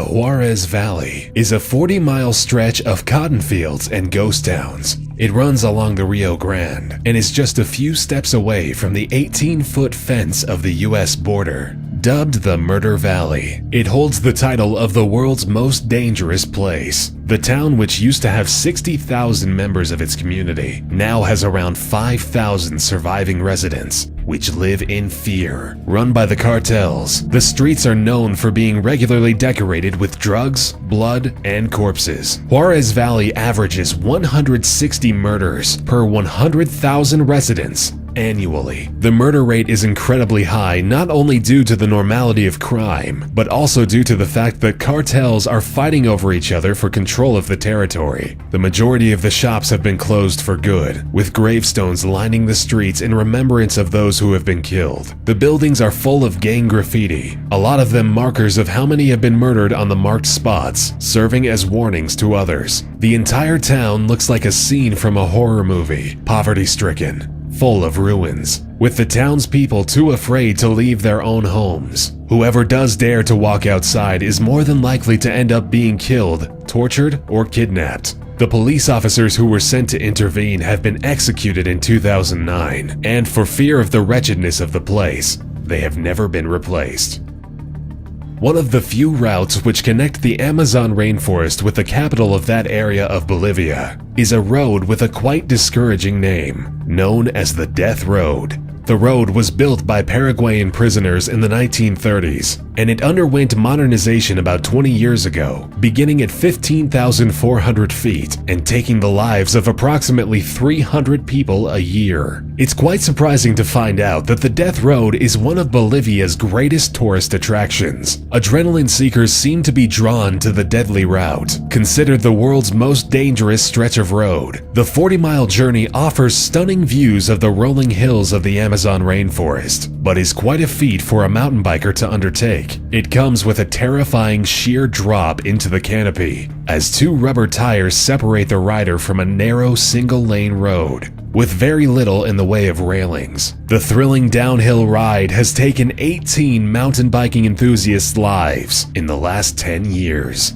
The Juarez Valley is a 40-mile stretch of cotton fields and ghost towns. It runs along the Rio Grande and is just a few steps away from the 18-foot fence of the U.S. border. Dubbed the Murder Valley, it holds the title of the world's most dangerous place. The town, which used to have 60,000 members of its community, now has around 5,000 surviving residents, which live in fear. Run by the cartels, the streets are known for being regularly decorated with drugs, blood, and corpses. Juarez Valley averages 160 murders per 100,000 residents annually. The murder rate is incredibly high, not only due to the normality of crime, but also due to the fact that cartels are fighting over each other for control of the territory. The majority of the shops have been closed for good, with gravestones lining the streets in remembrance of those who have been killed. The buildings are full of gang graffiti, a lot of them markers of how many have been murdered on the marked spots, serving as warnings to others. The entire town looks like a scene from a horror movie, poverty-stricken, full of ruins, with the townspeople too afraid to leave their own homes. Whoever does dare to walk outside is more than likely to end up being killed, tortured, or kidnapped. The police officers who were sent to intervene have been executed in 2009, and for fear of the wretchedness of the place, they have never been replaced. One of the few routes which connect the Amazon rainforest with the capital of that area of Bolivia is a road with a quite discouraging name, known as the Death Road. The road was built by Paraguayan prisoners in the 1930s, and it underwent modernization about 20 years ago, beginning at 15,400 feet and taking the lives of approximately 300 people a year. It's quite surprising to find out that the Death Road is one of Bolivia's greatest tourist attractions. Adrenaline seekers seem to be drawn to the deadly route. Considered the world's most dangerous stretch of road, the 40-mile journey offers stunning views of the rolling hills of the Amazon rainforest, but is quite a feat for a mountain biker to undertake. It comes with a terrifying sheer drop into the canopy, as two rubber tires separate the rider from a narrow single-lane road, with very little in the way of railings. The thrilling downhill ride has taken 18 mountain biking enthusiasts' lives in the last 10 years.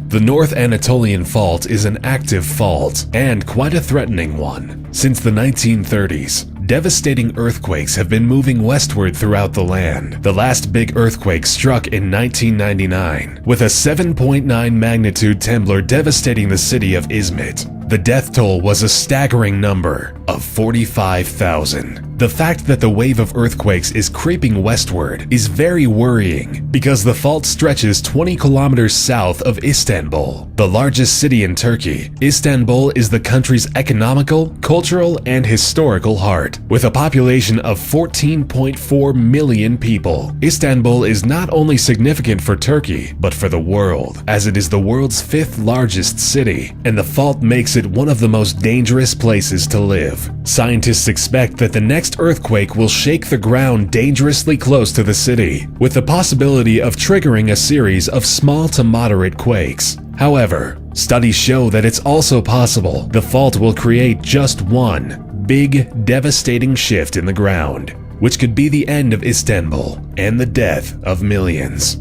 The North Anatolian Fault is an active fault, and quite a threatening one. Since the 1930s, devastating earthquakes have been moving westward throughout the land. The last big earthquake struck in 1999, with a 7.9 magnitude tremor devastating the city of Izmit. The death toll was a staggering number of 45,000. The fact that the wave of earthquakes is creeping westward is very worrying because the fault stretches 20 kilometers south of Istanbul, the largest city in Turkey. Istanbul is the country's economical, cultural, and historical heart. With a population of 14.4 million people, Istanbul is not only significant for Turkey, but for the world, as it is the world's 5th largest city, and the fault makes it one of the most dangerous places to live. Scientists expect that the next earthquake will shake the ground dangerously close to the city, with the possibility of triggering a series of small to moderate quakes. However, studies show that it's also possible the fault will create just one big, devastating shift in the ground, which could be the end of Istanbul and the death of millions.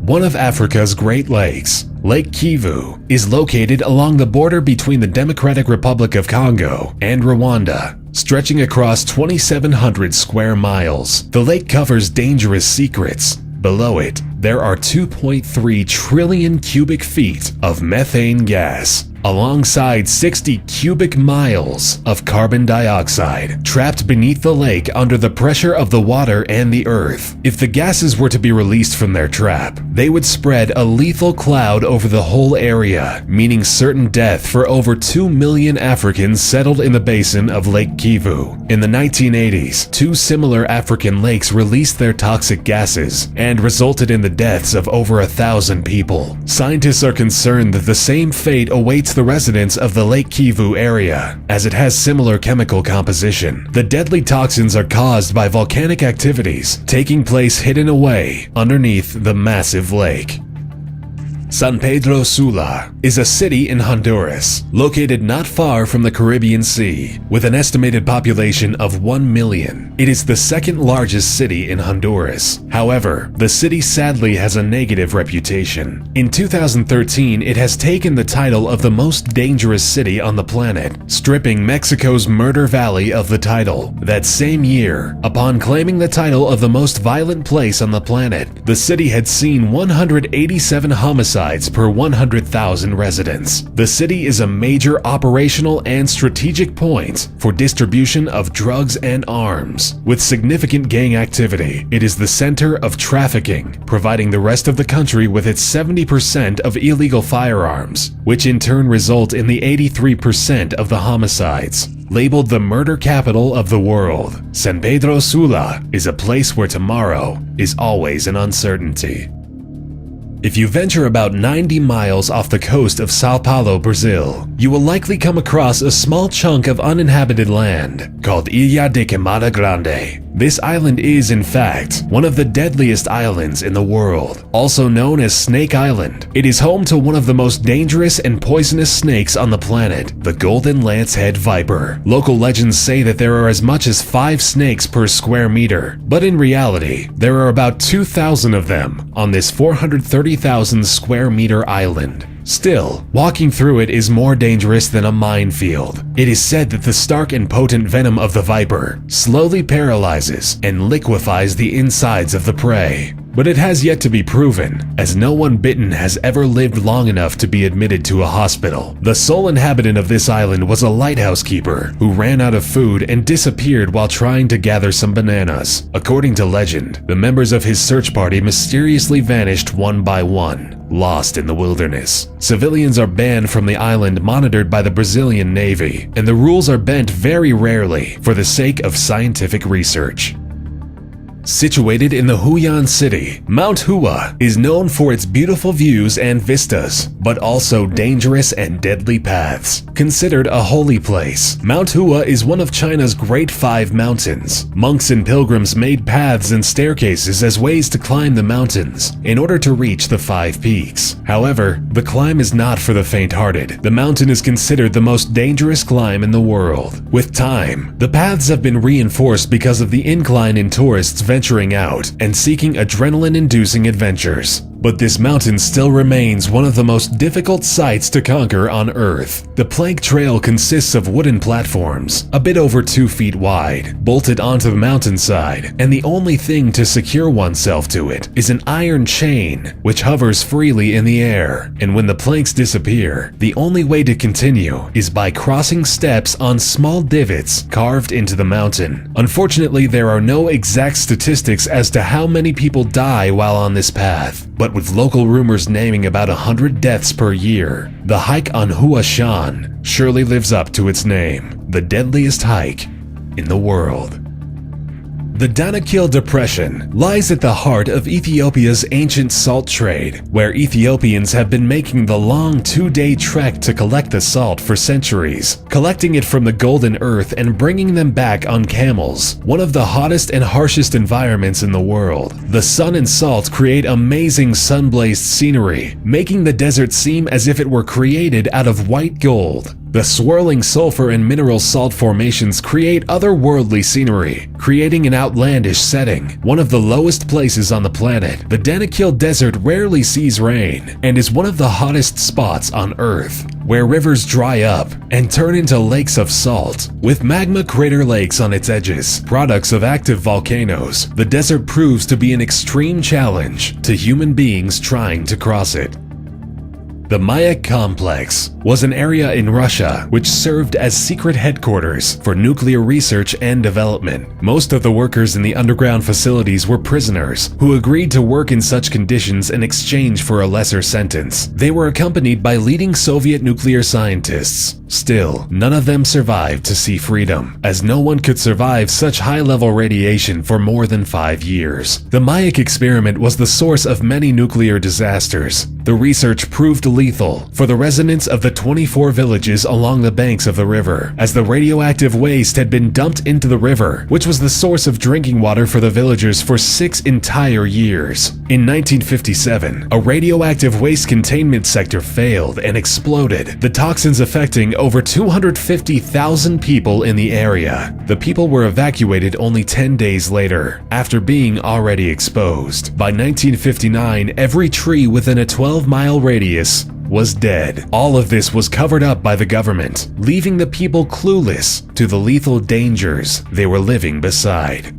One of Africa's Great Lakes, Lake Kivu, is located along the border between the Democratic Republic of Congo and Rwanda, stretching across 2,700 square miles. The lake covers dangerous secrets. Below it, there are 2.3 trillion cubic feet of methane gas, alongside 60 cubic miles of carbon dioxide trapped beneath the lake under the pressure of the water and the earth. If the gases were to be released from their trap, they would spread a lethal cloud over the whole area, meaning certain death for over 2 million Africans settled in the basin of Lake Kivu. In the 1980s, 2 similar African lakes released their toxic gases and resulted in the deaths of over 1,000 people. Scientists are concerned that the same fate awaits the residents of the Lake Kivu area, as it has similar chemical composition. The deadly toxins are caused by volcanic activities taking place hidden away underneath the massive lake. San Pedro Sula is a city in Honduras, located not far from the Caribbean Sea, with an estimated population of 1 million. It is the second largest city in Honduras. However, the city sadly has a negative reputation. In 2013, it has taken the title of the most dangerous city on the planet, stripping Mexico's Murder Valley of the title. That same year, upon claiming the title of the most violent place on the planet, the city had seen 187 homicides per 100,000 residents. The city is a major operational and strategic point for distribution of drugs and arms. With significant gang activity, it is the center of trafficking, providing the rest of the country with its 70% of illegal firearms, which in turn result in the 83% of the homicides. Labeled the murder capital of the world, San Pedro Sula is a place where tomorrow is always an uncertainty. If you venture about 90 miles off the coast of Sao Paulo, Brazil, you will likely come across a small chunk of uninhabited land called Ilha de Kumada Grande. This island is, in fact, one of the deadliest islands in the world, also known as Snake Island. It is home to one of the most dangerous and poisonous snakes on the planet, the golden lancehead viper. Local legends say that there are as much as 5 snakes per square meter, but in reality, there are about 2,000 of them on this 430,000 square meter island. Still, walking through it is more dangerous than a minefield. It is said that the stark and potent venom of the viper slowly paralyzes and liquefies the insides of the prey. But it has yet to be proven, as no one bitten has ever lived long enough to be admitted to a hospital. The sole inhabitant of this island was a lighthouse keeper who ran out of food and disappeared while trying to gather some bananas. According to legend, the members of his search party mysteriously vanished one by one, lost in the wilderness. Civilians are banned from the island, monitored by the Brazilian Navy, and the rules are bent very rarely for the sake of scientific research. Situated in the Huyan city, Mount Hua is known for its beautiful views and vistas, but also dangerous and deadly paths. Considered a holy place, Mount Hua is one of China's Great Five Mountains. Monks and pilgrims made paths and staircases as ways to climb the mountains in order to reach the 5 peaks. However, the climb is not for the faint-hearted. The mountain is considered the most dangerous climb in the world. With time, the paths have been reinforced because of the incline in tourists venturing out and seeking adrenaline-inducing adventures. But this mountain still remains one of the most difficult sites to conquer on Earth. The plank trail consists of wooden platforms, a bit over 2 feet wide, bolted onto the mountainside, and the only thing to secure oneself to it is an iron chain, which hovers freely in the air. And when the planks disappear, the only way to continue is by crossing steps on small divots carved into the mountain. Unfortunately, there are no exact statistics as to how many people die while on this path, but with local rumors naming about 100 deaths per year, the hike on Hua Shan surely lives up to its name, the deadliest hike in the world. The Danakil Depression lies at the heart of Ethiopia's ancient salt trade, where Ethiopians have been making the long 2-day trek to collect the salt for centuries, collecting it from the golden earth and bringing them back on camels, one of the hottest and harshest environments in the world. The sun and salt create amazing sun-blazed scenery, making the desert seem as if it were created out of white gold. The swirling sulfur and mineral salt formations create otherworldly scenery, creating an outlandish setting. One of the lowest places on the planet, the Danakil Desert rarely sees rain and is one of the hottest spots on Earth, where rivers dry up and turn into lakes of salt. With magma crater lakes on its edges, products of active volcanoes, the desert proves to be an extreme challenge to human beings trying to cross it. The Mayak Complex was an area in Russia which served as secret headquarters for nuclear research and development. Most of the workers in the underground facilities were prisoners who agreed to work in such conditions in exchange for a lesser sentence. They were accompanied by leading Soviet nuclear scientists. Still, none of them survived to see freedom, as no one could survive such high-level radiation for more than 5 years. The Mayak experiment was the source of many nuclear disasters. The research proved lethal for the residents of the 24 villages along the banks of the river, as the radioactive waste had been dumped into the river, which was the source of drinking water for the villagers for 6 entire years. In 1957, a radioactive waste containment sector failed and exploded, the toxins affecting over 250,000 people in the area. The people were evacuated only 10 days later, after being already exposed. By 1959, every tree within a 12-mile radius was dead. All of this was covered up by the government, leaving the people clueless to the lethal dangers they were living beside.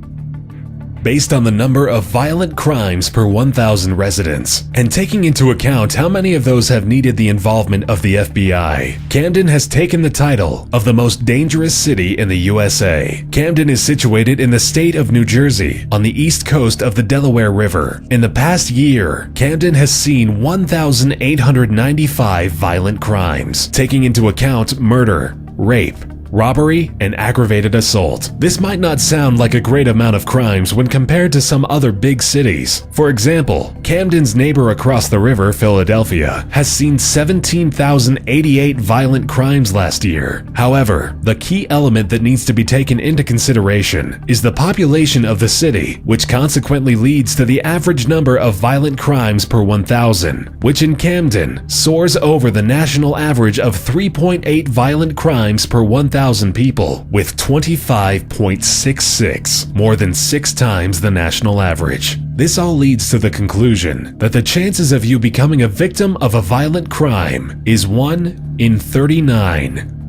Based on the number of violent crimes per 1,000 residents, and taking into account how many of those have needed the involvement of the FBI, Camden has taken the title of the most dangerous city in the USA. Camden is situated in the state of New Jersey, on the east coast of the Delaware River. In the past year, Camden has seen 1,895 violent crimes, taking into account murder, rape, robbery, and aggravated assault. This might not sound like a great amount of crimes when compared to some other big cities. For example, Camden's neighbor across the river, Philadelphia, has seen 17,088 violent crimes last year. However, the key element that needs to be taken into consideration is the population of the city, which consequently leads to the average number of violent crimes per 1,000, which in Camden soars over the national average of 3.8 violent crimes per 1,000 people, with 25.66, more than 6 times the national average. This all leads to the conclusion that the chances of you becoming a victim of a violent crime is 1 in 39.